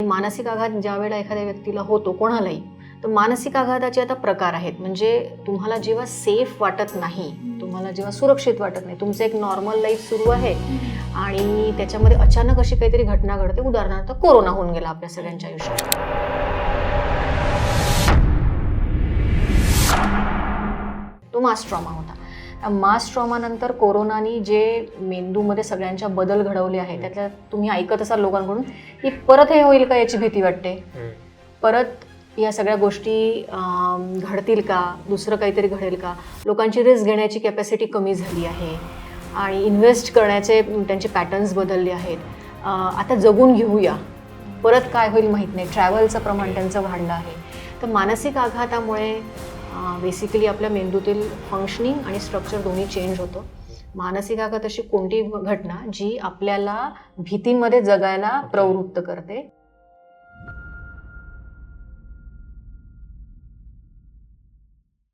मानसिक आघात ज्या वेळेला एखाद्या व्यक्तीला होतो, कोणालाही, तर मानसिक आघाताचे आता प्रकार आहेत. म्हणजे तुम्हाला जेव्हा सेफ वाटत नाही, तुम्हाला जेव्हा सुरक्षित वाटत नाही, तुमचं एक नॉर्मल लाईफ सुरू आहे आणि त्याच्यामध्ये अचानक अशी काहीतरी घटना घडते. उदाहरणार्थ कोरोना होऊन गेला आपल्या सगळ्यांच्या आयुष्यात. तो मास ट्रॉमा होता. मास ट्रॉमानंतर कोरोनानी जे मेंदूमध्ये सगळ्यांच्या बदल घडवले आहेत, त्यातल्या तुम्ही ऐकत असाल लोकांकडून की परत हे होईल का याची भीती वाटते, परत या सगळ्या गोष्टी घडतील का, दुसरं काहीतरी घडेल का, लोकांची रिस्क घेण्याची कॅपॅसिटी कमी झाली आहे आणि इन्व्हेस्ट करण्याचे त्यांचे पॅटर्न्स बदलले आहेत. आता जगून घेऊया, परत काय होईल माहीत नाही, ट्रॅव्हलचं प्रमाण त्यांचं वाढलं आहे. तर मानसिक आघातामुळे बेसिकली आपल्या मेंदूतील फंक्शनिंग आणि स्ट्रक्चर दोन्ही चेंज होतं. मानसिक आघात अशी कोणती घटना जी आपल्याला भीतीमध्ये जगायला प्रवृत्त करते.